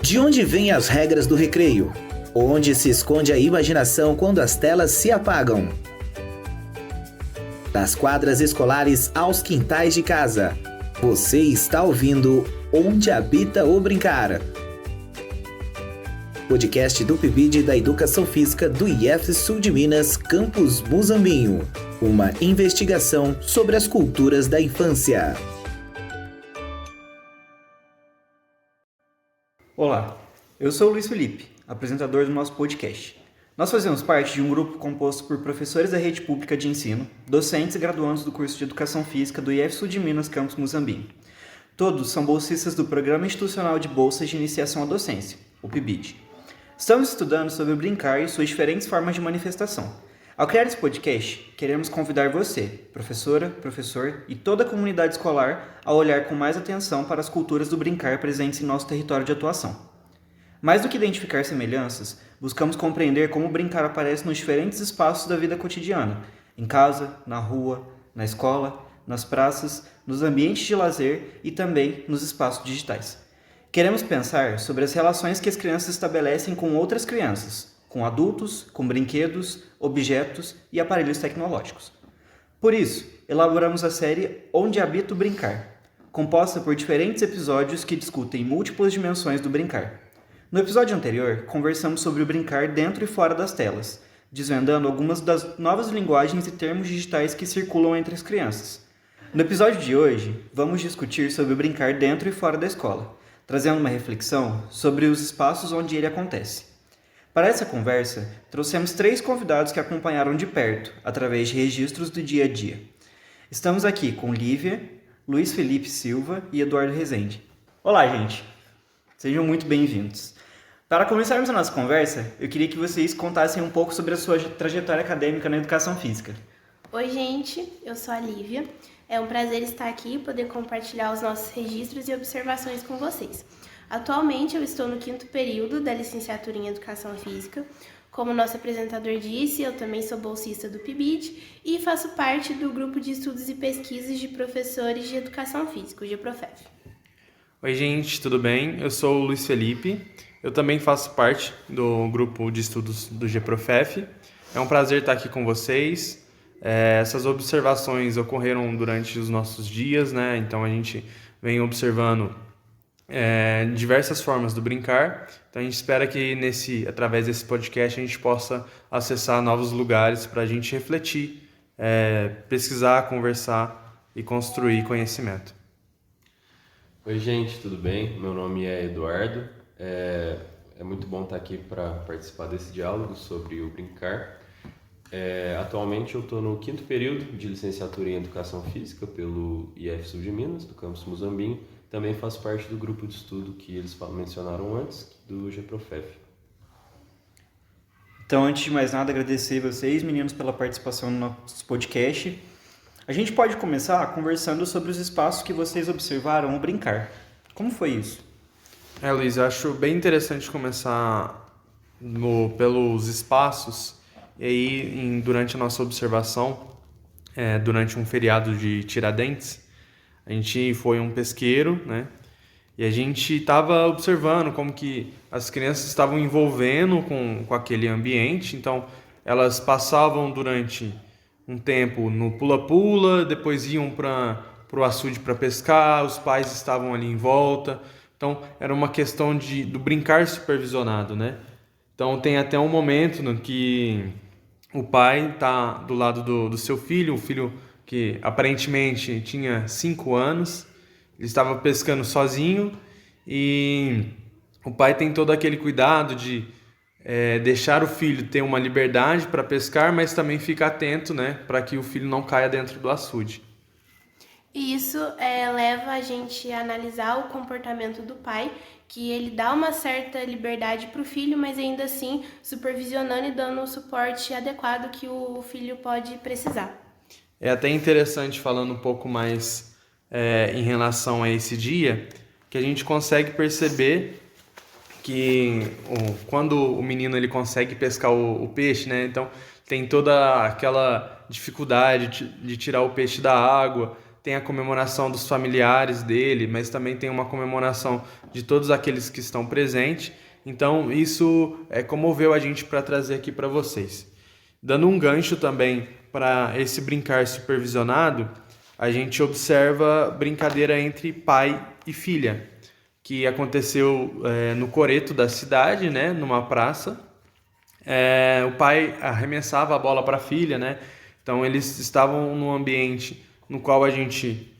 De onde vêm as regras do recreio? Onde se esconde a imaginação quando as telas se apagam? Das quadras escolares aos quintais de casa. Você está ouvindo Onde Habita o Brincar. Podcast do PIBID da Educação Física do IF Sul de Minas, Campus Muzambinho. Uma investigação sobre as culturas da infância. Olá, eu sou o Luiz Felipe, apresentador do nosso podcast. Nós fazemos parte de um grupo composto por professores da rede pública de ensino, docentes e graduandos do curso de Educação Física do IF Sul de Minas, Campus Muzambinho. Todos são bolsistas do Programa Institucional de Bolsas de Iniciação à Docência, o PIBID. Estamos estudando sobre o brincar e suas diferentes formas de manifestação. Ao criar esse podcast, queremos convidar você, professora, professor e toda a comunidade escolar a olhar com mais atenção para as culturas do brincar presentes em nosso território de atuação. Mais do que identificar semelhanças, buscamos compreender como o brincar aparece nos diferentes espaços da vida cotidiana, em casa, na rua, na escola, nas praças, nos ambientes de lazer e também nos espaços digitais. Queremos pensar sobre as relações que as crianças estabelecem com outras crianças, com adultos, com brinquedos, objetos e aparelhos tecnológicos. Por isso, elaboramos a série Onde Habita o Brincar, composta por diferentes episódios que discutem múltiplas dimensões do brincar. No episódio anterior, conversamos sobre o brincar dentro e fora das telas, desvendando algumas das novas linguagens e termos digitais que circulam entre as crianças. No episódio de hoje, vamos discutir sobre o brincar dentro e fora da escola, trazendo uma reflexão sobre os espaços onde ele acontece. Para essa conversa, trouxemos 3 convidados que acompanharam de perto, através de registros do dia a dia. Estamos aqui com Lívia, Luiz Felipe Silva e Eduardo Rezende. Olá, gente! Sejam muito bem-vindos. Para começarmos a nossa conversa, eu queria que vocês contassem um pouco sobre a sua trajetória acadêmica na educação física. Oi, gente! Eu sou a Lívia. É um prazer estar aqui e poder compartilhar os nossos registros e observações com vocês. Atualmente eu estou no 5º período da licenciatura em Educação Física. Como nosso apresentador disse, eu também sou bolsista do PIBID e faço parte do grupo de estudos e pesquisas de professores de Educação Física, o GEPROFEF. Oi, gente, tudo bem? Eu sou o Luiz Felipe. Eu também faço parte do grupo de estudos do GEPROFEF. É um prazer estar aqui com vocês. Essas observações ocorreram durante os nossos dias, né? Então a gente vem observando diversas formas do brincar. Então a gente espera que através desse podcast a gente possa acessar novos lugares para a gente refletir, pesquisar, conversar e construir conhecimento. Oi, gente, tudo bem? Meu nome é Eduardo. É muito bom estar aqui para participar desse diálogo sobre o brincar. Atualmente eu estou no 5º período de licenciatura em Educação Física pelo IF Sul de Minas, do campus Muzambinho. Também faço parte do grupo de estudo que eles mencionaram antes, do GEPROFEF. Então, antes de mais nada, agradecer vocês, meninos, pela participação no nosso podcast. A gente pode começar conversando sobre os espaços que vocês observaram o brincar. Como foi isso? Luiz, eu acho bem interessante começar pelos espaços. E aí, durante a nossa observação, durante um feriado de Tiradentes, a gente foi um pesqueiro, né? E a gente estava observando como que as crianças estavam envolvendo com aquele ambiente. Então, elas passavam durante um tempo no pula-pula, depois iam para o açude para pescar, os pais estavam ali em volta. Então, era uma questão do brincar supervisionado, né? Então, tem até um momento no que o pai está do lado do seu filho, o filho que aparentemente tinha 5 anos, ele estava pescando sozinho e o pai tem todo aquele cuidado de deixar o filho ter uma liberdade para pescar, mas também ficar atento, né, para que o filho não caia dentro do açude. E isso leva a gente a analisar o comportamento do pai, que ele dá uma certa liberdade para o filho, mas ainda assim supervisionando e dando o suporte adequado que o filho pode precisar. É até interessante, falando um pouco mais em relação a esse dia, que a gente consegue perceber que quando o menino ele consegue pescar o peixe, né? Então tem toda aquela dificuldade de tirar o peixe da água. tem a comemoração dos familiares dele, mas também tem uma comemoração de todos aqueles que estão presentes. Então, isso comoveu a gente para trazer aqui para vocês. Dando um gancho também para esse brincar supervisionado, a gente observa brincadeira entre pai e filha, que aconteceu no coreto da cidade, né, numa praça. O pai arremessava a bola para a filha, né? Então eles estavam num ambiente no qual a gente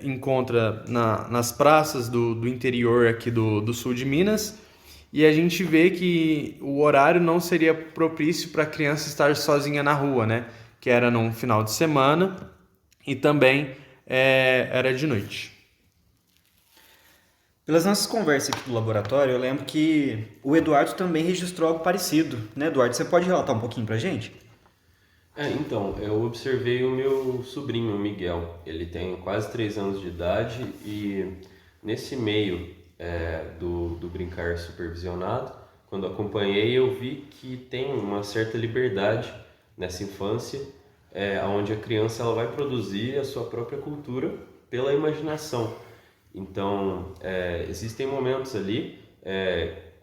encontra nas praças do interior aqui do sul de Minas, e a gente vê que o horário não seria propício para a criança estar sozinha na rua, né? Que era num final de semana e também era de noite. Pelas nossas conversas aqui do laboratório, eu lembro que o Eduardo também registrou algo parecido, né, Eduardo? Você pode relatar um pouquinho pra gente? Então, eu observei o meu sobrinho, o Miguel. Ele tem quase 3 anos de idade e nesse meio do brincar supervisionado, quando acompanhei, eu vi que tem uma certa liberdade nessa infância, onde a criança ela vai produzir a sua própria cultura pela imaginação. Então, existem momentos ali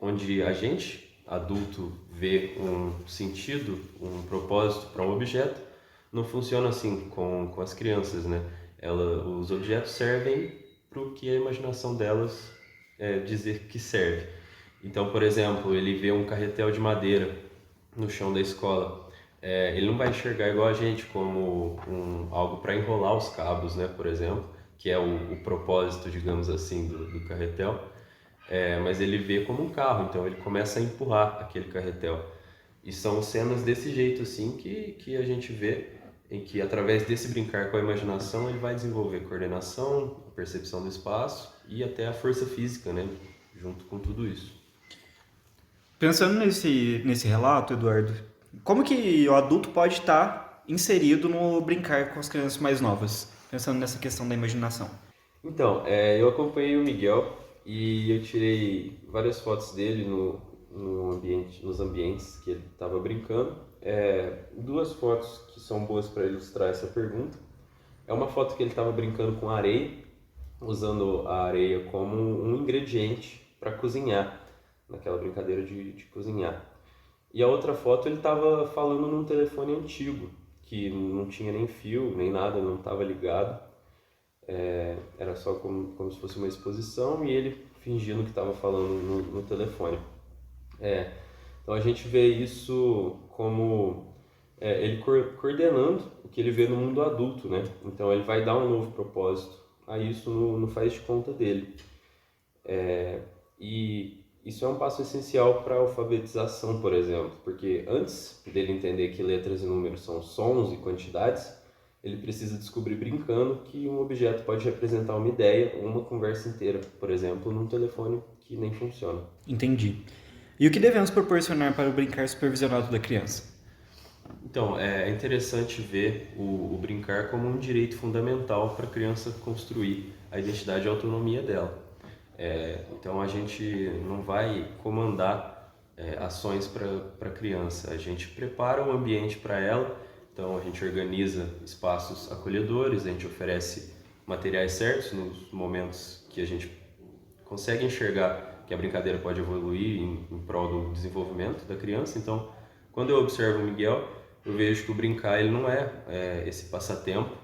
onde a gente, adulto, vê um sentido, um propósito para um objeto. Não funciona assim com as crianças, né? Os objetos servem para o que a imaginação delas dizer que serve. Então, por exemplo, ele vê um carretel de madeira no chão da escola. Ele não vai enxergar igual a gente como algo para enrolar os cabos, né? Por exemplo, que é o propósito, digamos assim, do carretel. Mas ele vê como um carro, então ele começa a empurrar aquele carretel. E são cenas desse jeito assim que a gente vê, em que através desse brincar com a imaginação ele vai desenvolver coordenação, a percepção do espaço e até a força física, né, junto com tudo isso. Pensando nesse relato, Eduardo, como que o adulto pode estar inserido no brincar com as crianças mais novas? Pensando nessa questão da imaginação. Então, eu acompanhei o Miguel e eu tirei várias fotos dele nos ambientes que ele estava brincando. 2 fotos que são boas para ilustrar essa pergunta. É uma foto que ele estava brincando com areia, usando a areia como um ingrediente para cozinhar, naquela brincadeira de cozinhar. E a outra foto ele estava falando num telefone antigo, que não tinha nem fio, nem nada, não estava ligado. Era só como se fosse uma exposição e ele fingindo que estava falando no telefone. Então a gente vê isso como ele coordenando o que ele vê no mundo adulto, né? Então ele vai dar um novo propósito a isso no faz de conta dele. E isso é um passo essencial para a alfabetização, por exemplo, porque antes dele entender que letras e números são sons e quantidades, ele precisa descobrir brincando que um objeto pode representar uma ideia ou uma conversa inteira, por exemplo, num telefone que nem funciona. Entendi. E o que devemos proporcionar para o brincar supervisionado da criança? Então, é interessante ver o brincar como um direito fundamental para a criança construir a identidade e a autonomia dela. Então, a gente não vai comandar ações para a criança, a gente prepara o ambiente para ela. Então a gente organiza espaços acolhedores, a gente oferece materiais certos nos momentos que a gente consegue enxergar que a brincadeira pode evoluir em prol do desenvolvimento da criança. Então, quando eu observo o Miguel, eu vejo que o brincar ele não é esse passatempo,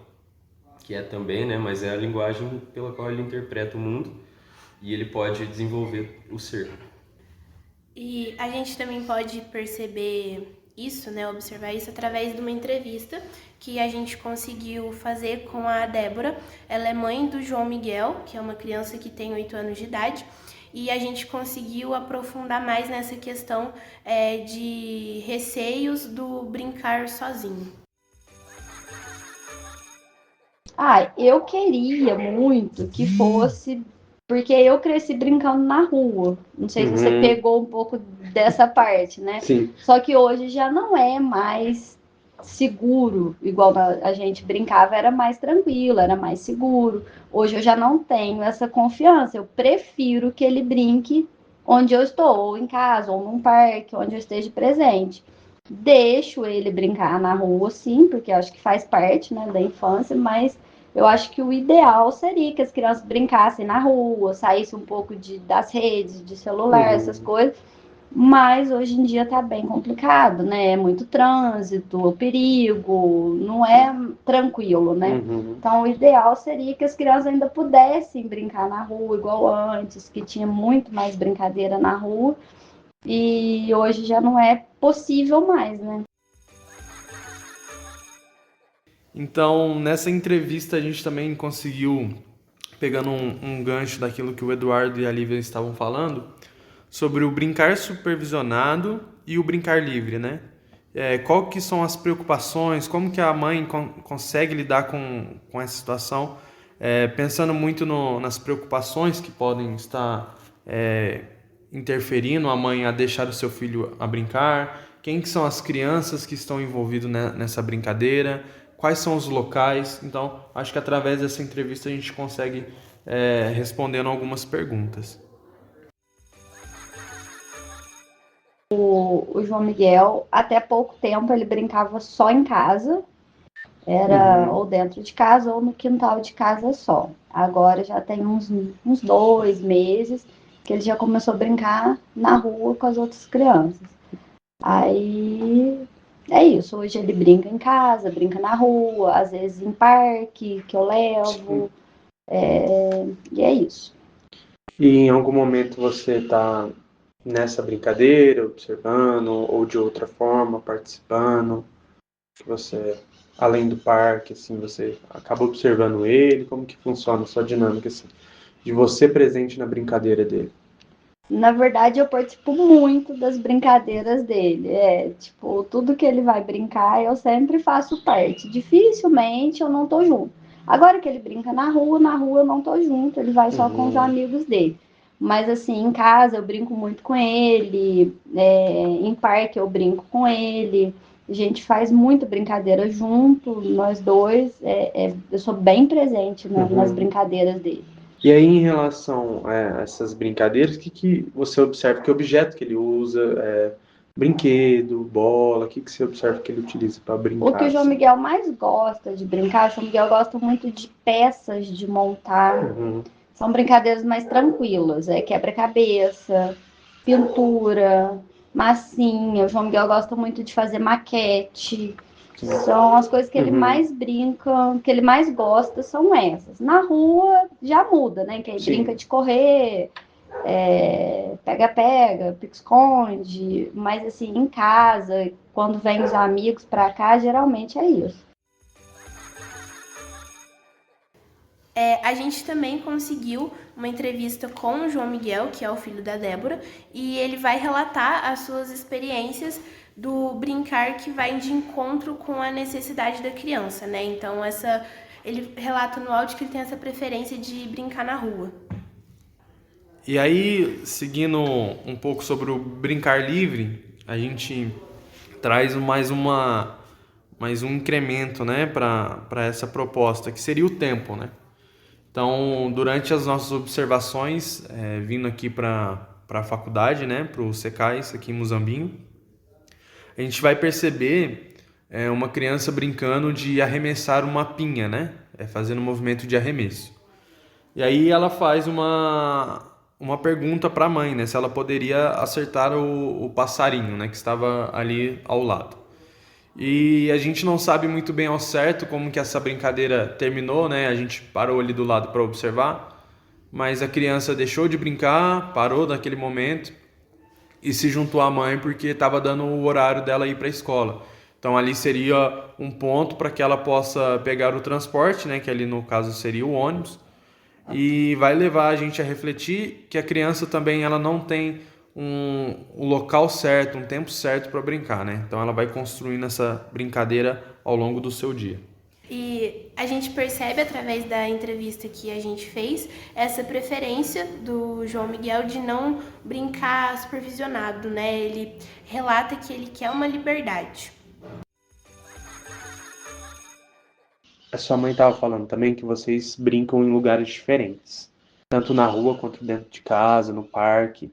que é também, né, mas é a linguagem pela qual ele interpreta o mundo e ele pode desenvolver o ser. E a gente também pode perceber isso, né, observar isso através de uma entrevista que a gente conseguiu fazer com a Débora. Ela é mãe do João Miguel, que é uma criança que tem 8 anos de idade, e a gente conseguiu aprofundar mais nessa questão de receios do brincar sozinho. Eu queria muito que fosse, porque eu cresci brincando na rua. Não sei se você pegou um pouco dessa parte, né? Sim. Só que hoje já não é mais seguro, igual a gente brincava, era mais tranquilo, era mais seguro. Hoje eu já não tenho essa confiança. Eu prefiro que ele brinque onde eu estou, ou em casa, ou num parque, onde eu esteja presente. Deixo ele brincar na rua, sim, porque eu acho que faz parte, né, da infância, mas Eu acho que o ideal seria que as crianças brincassem na rua, saíssem um pouco das redes, de celular, essas coisas. Mas hoje em dia está bem complicado, né? É muito trânsito, perigo, não é tranquilo, né? Então, o ideal seria que as crianças ainda pudessem brincar na rua, igual antes, que tinha muito mais brincadeira na rua, e hoje já não é possível mais, né? Então, nessa entrevista, a gente também conseguiu, pegando um gancho daquilo que o Eduardo e a Lívia estavam falando, sobre o brincar supervisionado e o brincar livre, né? Qual que são as preocupações, como que a mãe consegue lidar com essa situação, pensando muito nas preocupações que podem estar interferindo a mãe a deixar o seu filho a brincar, quem que são as crianças que estão envolvidas nessa brincadeira, quais são os locais. Então, acho que através dessa entrevista a gente consegue respondendo algumas perguntas. O João Miguel, até pouco tempo, ele brincava só em casa, era ou dentro de casa ou no quintal de casa só. Agora já tem uns 2 meses que ele já começou a brincar na rua com as outras crianças. Aí é isso, hoje ele brinca em casa, brinca na rua, às vezes em parque que eu levo, e é isso. E em algum momento você está nessa brincadeira, observando, ou de outra forma, participando, que você, além do parque, assim, você acaba observando ele, como que funciona a sua dinâmica, assim, de você presente na brincadeira dele? Na verdade, eu participo muito das brincadeiras dele. Tipo, tudo que ele vai brincar, eu sempre faço parte. Dificilmente eu não tô junto. Agora que ele brinca na rua eu não tô junto, ele vai só com os amigos dele. Mas assim, em casa eu brinco muito com ele, em parque eu brinco com ele. A gente faz muita brincadeira junto, nós dois. Eu sou bem presente nas brincadeiras dele. E aí, em relação a essas brincadeiras, o que você observa? Que objeto que ele usa? Brinquedo, bola? O que você observa que ele utiliza para brincar? O que o João Miguel mais gosta de brincar, o João Miguel gosta muito de peças de montar. São brincadeiras mais tranquilas, quebra-cabeça, pintura, massinha. O João Miguel gosta muito de fazer maquete. São as coisas que ele mais brinca, que ele mais gosta, são essas. Na rua já muda, né? Que ele brinca de correr, pega-pega, pique-esconde, mas assim, em casa, quando vem os amigos pra cá, geralmente é isso. A gente também conseguiu uma entrevista com o João Miguel, que é o filho da Débora, e ele vai relatar as suas experiências do brincar que vai de encontro com a necessidade da criança, né? Então, ele relata no áudio que ele tem essa preferência de brincar na rua. E aí, seguindo um pouco sobre o brincar livre, a gente traz mais um incremento, né, para essa proposta, que seria o tempo, né? Então, durante as nossas observações, vindo aqui para a faculdade, né, para o Secais, aqui em Muzambinho, a gente vai perceber uma criança brincando de arremessar uma pinha, né, fazendo um movimento de arremesso. E aí ela faz uma pergunta para a mãe, né, se ela poderia acertar o passarinho, né, que estava ali ao lado. E a gente não sabe muito bem ao certo como que essa brincadeira terminou, né? A gente parou ali do lado para observar, mas a criança deixou de brincar, parou naquele momento e se juntou à mãe porque estava dando o horário dela ir para a escola. Então ali seria um ponto para que ela possa pegar o transporte, né? Que ali no caso seria o ônibus, e vai levar a gente a refletir que a criança também ela não tem um local certo, um tempo certo para brincar, né? Então ela vai construindo essa brincadeira ao longo do seu dia. E a gente percebe através da entrevista que a gente fez essa preferência do João Miguel de não brincar supervisionado, né? Ele relata que ele quer uma liberdade. A sua mãe estava falando também que vocês brincam em lugares diferentes, tanto na rua quanto dentro de casa, no parque.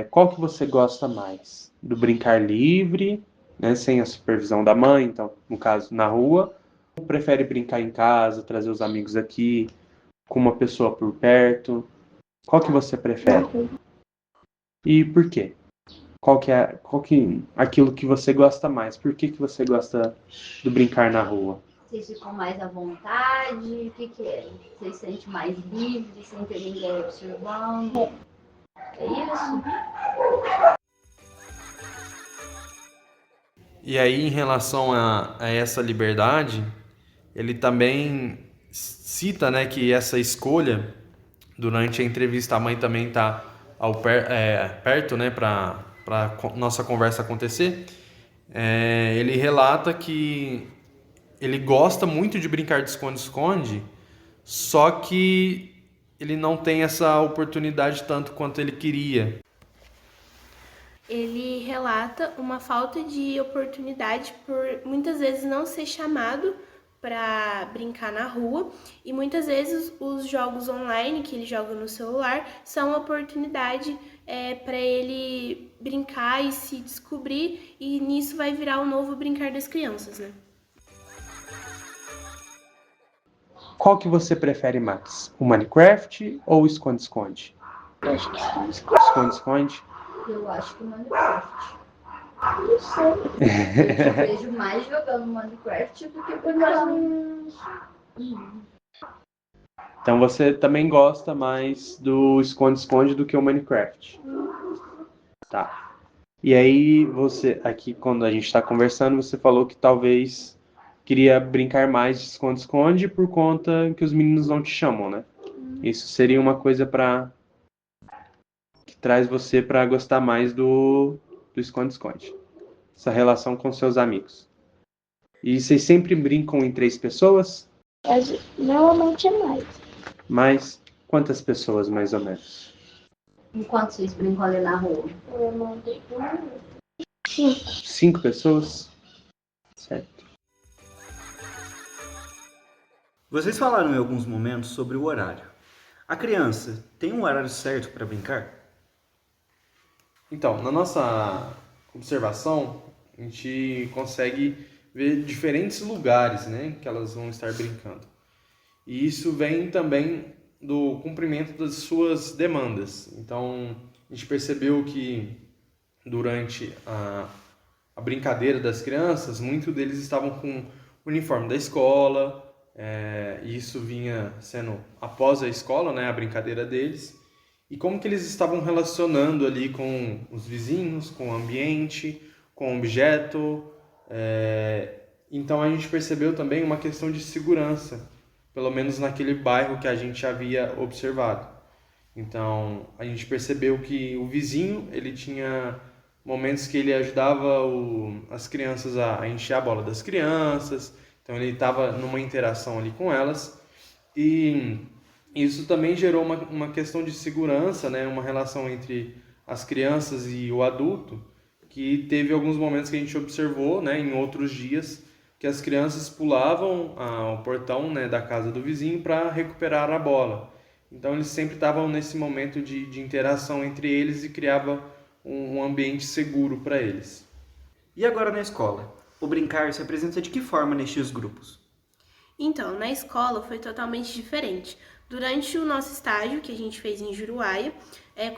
Qual que você gosta mais? Do brincar livre, né, sem a supervisão da mãe, então, no caso, na rua, Prefere brincar em casa, trazer os amigos aqui, com uma pessoa por perto? Qual que você prefere? E por quê? Qual que é aquilo que você gosta mais? Por que você gosta do brincar na rua? Vocês ficam mais à vontade? O que é? Vocês se sentem mais livres, sem ter ninguém observando? É isso? E aí, em relação a essa liberdade, ele também cita, né, que essa escolha, durante a entrevista, a mãe também está perto, né, para nossa conversa acontecer. Ele relata que ele gosta muito de brincar de esconde-esconde, só que ele não tem essa oportunidade tanto quanto ele queria. Ele relata uma falta de oportunidade por muitas vezes não ser chamado para brincar na rua, e muitas vezes os jogos online que ele joga no celular são uma oportunidade para ele brincar e se descobrir, e nisso vai virar o novo brincar das crianças, né? Qual que você prefere mais? O Minecraft ou o esconde-esconde? Eu acho que esconde-esconde. Esconde-esconde? Eu acho que o Minecraft. Não sei. Eu vejo mais jogando Minecraft do que brincando. Então você também gosta mais do esconde-esconde do que o Minecraft? Tá. E aí você, aqui quando a gente está conversando, você falou que talvez queria brincar mais de esconde-esconde por conta que os meninos não te chamam, né? Isso seria uma coisa que traz você para gostar mais do esconde-esconde. Essa relação com seus amigos. E vocês sempre brincam em 3 pessoas? Normalmente é mais. Mas quantas pessoas, mais ou menos? Enquanto vocês brincam ali na rua? Eu mandei 5 pessoas? Certo. Vocês falaram em alguns momentos sobre o horário. A criança tem um horário certo para brincar? Então, na nossa observação, a gente consegue ver diferentes lugares, né, que elas vão estar brincando. E isso vem também do cumprimento das suas demandas. Então, a gente percebeu que durante a brincadeira das crianças, muitos deles estavam com o uniforme da escola, e isso vinha sendo após a escola, né, a brincadeira deles. E como que eles estavam relacionando ali com os vizinhos, com o ambiente, com o objeto. Então a gente percebeu também uma questão de segurança, pelo menos naquele bairro que a gente havia observado. Então a gente percebeu que o vizinho, ele tinha momentos que ele ajudava as crianças a encher a bola das crianças, então ele estava numa interação ali com elas, e isso também gerou uma questão de segurança, né? Uma relação entre as crianças e o adulto, que teve alguns momentos que a gente observou, né, em outros dias, que as crianças pulavam o portão, né, da casa do vizinho para recuperar a bola. Então eles sempre estavam nesse momento de interação entre eles e criava um ambiente seguro para eles. E agora na escola? O brincar se apresenta de que forma nestes grupos? Então, na escola foi totalmente diferente. Durante o nosso estágio, que a gente fez em Juruáia,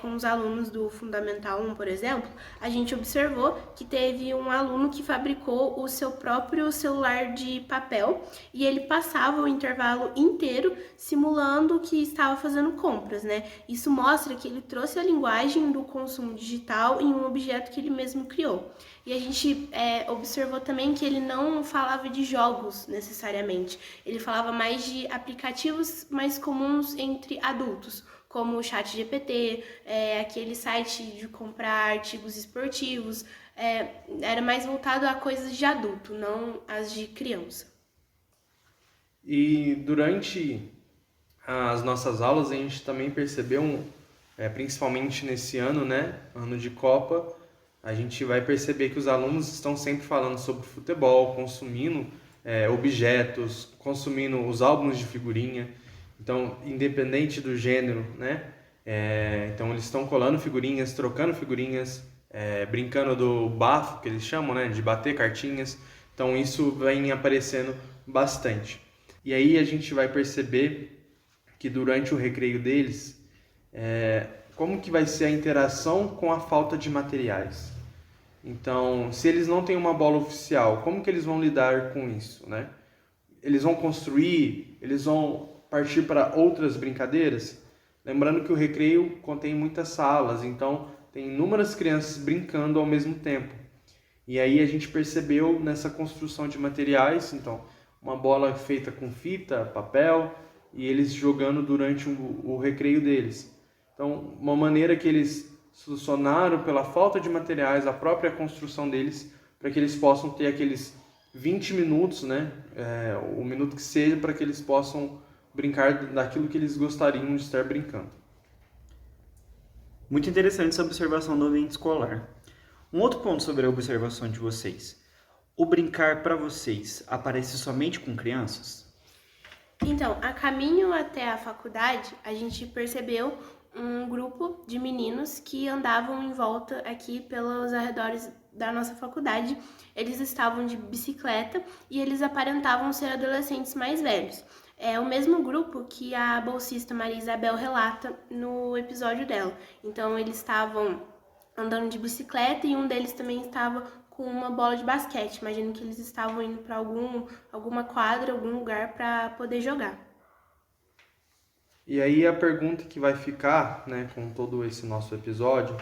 com os alunos do Fundamental 1, por exemplo, a gente observou que teve um aluno que fabricou o seu próprio celular de papel e ele passava o intervalo inteiro simulando que estava fazendo compras, né? Isso mostra que ele trouxe a linguagem do consumo digital em um objeto que ele mesmo criou. E a gente observou também que ele não falava de jogos necessariamente, ele falava mais de aplicativos mais comuns entre adultos, como o ChatGPT, aquele site de comprar artigos esportivos, era mais voltado a coisas de adulto, não as de criança. E durante as nossas aulas a gente também percebeu, principalmente nesse ano, né, ano de Copa, a gente vai perceber que os alunos estão sempre falando sobre futebol, consumindo objetos, consumindo os álbuns de figurinha. Então, independente do gênero, né? Então eles estão colando figurinhas, trocando figurinhas, brincando do bafo, que eles chamam, né? De bater cartinhas. Então isso vem aparecendo bastante. E aí a gente vai perceber que durante o recreio deles, como que vai ser a interação com a falta de materiais. Então, se eles não têm uma bola oficial, como que eles vão lidar com isso, né? Eles vão construir, eles vão partir para outras brincadeiras? Lembrando que o recreio contém muitas salas, então tem inúmeras crianças brincando ao mesmo tempo. E aí a gente percebeu nessa construção de materiais, então, uma bola feita com fita, papel, e eles jogando durante o recreio deles. Então, uma maneira que eles solucionaram pela falta de materiais, a própria construção deles, para que eles possam ter aqueles 20 minutos, né? O minuto que seja, para que eles possam brincar daquilo que eles gostariam de estar brincando. Muito interessante essa observação do ambiente escolar. Um outro ponto sobre a observação de vocês. O brincar para vocês aparece somente com crianças? Então, a caminho até a faculdade, a gente percebeu um grupo de meninos que andavam em volta aqui pelos arredores da nossa faculdade. Eles estavam de bicicleta e eles aparentavam ser adolescentes mais velhos. É o mesmo grupo que a bolsista Maria Isabel relata no episódio dela. Então, eles estavam andando de bicicleta e um deles também estava com uma bola de basquete. Imagino que eles estavam indo para alguma quadra, algum lugar para poder jogar. E aí a pergunta que vai ficar, né, com todo esse nosso episódio,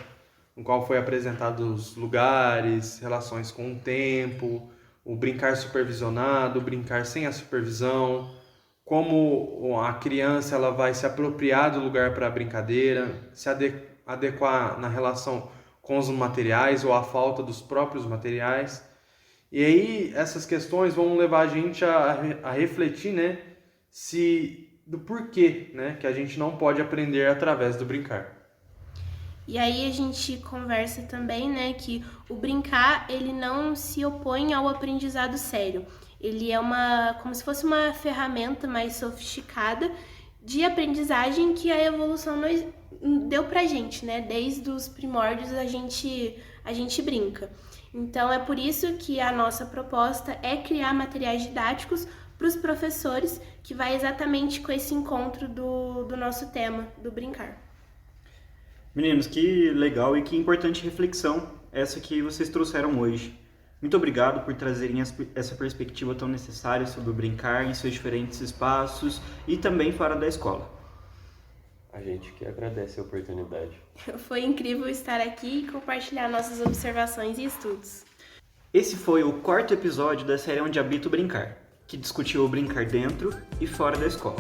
no qual foi apresentado os lugares, relações com o tempo, o brincar supervisionado, o brincar sem a supervisão, como a criança ela vai se apropriar do lugar para a brincadeira, se adequar na relação com os materiais ou a falta dos próprios materiais. E aí essas questões vão levar a gente a refletir, né, do porquê, né, que a gente não pode aprender através do brincar. E aí a gente conversa também, né, que o brincar, ele não se opõe ao aprendizado sério. Ele é como se fosse uma ferramenta mais sofisticada de aprendizagem que a evolução deu pra gente, né? Desde os primórdios a gente brinca. Então é por isso que a nossa proposta é criar materiais didáticos para os professores, que vai exatamente com esse encontro do nosso tema, do brincar. Meninos, que legal e que importante reflexão essa que vocês trouxeram hoje. Muito obrigado por trazerem essa perspectiva tão necessária sobre o brincar em seus diferentes espaços e também fora da escola. A gente que agradece a oportunidade. Foi incrível estar aqui e compartilhar nossas observações e estudos. Esse foi o 4º episódio da série Onde Habita o Brincar, que discutiu o brincar dentro e fora da escola.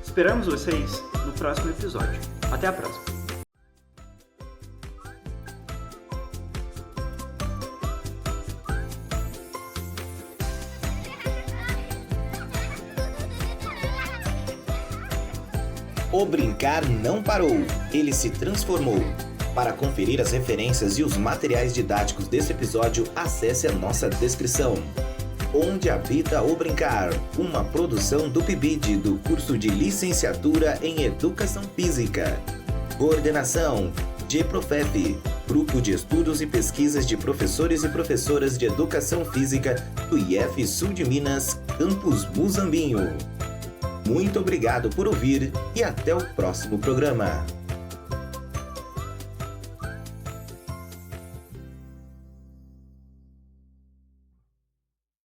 Esperamos vocês no próximo episódio. Até a próxima! O brincar não parou, ele se transformou. Para conferir as referências e os materiais didáticos desse episódio, acesse a nossa descrição. Onde Habita o Brincar, uma produção do PIBID, do curso de Licenciatura em Educação Física. Coordenação, GProfep, Grupo de Estudos e Pesquisas de Professores e Professoras de Educação Física do IF Sul de Minas, Campus Muzambinho. Muito obrigado por ouvir e até o próximo programa.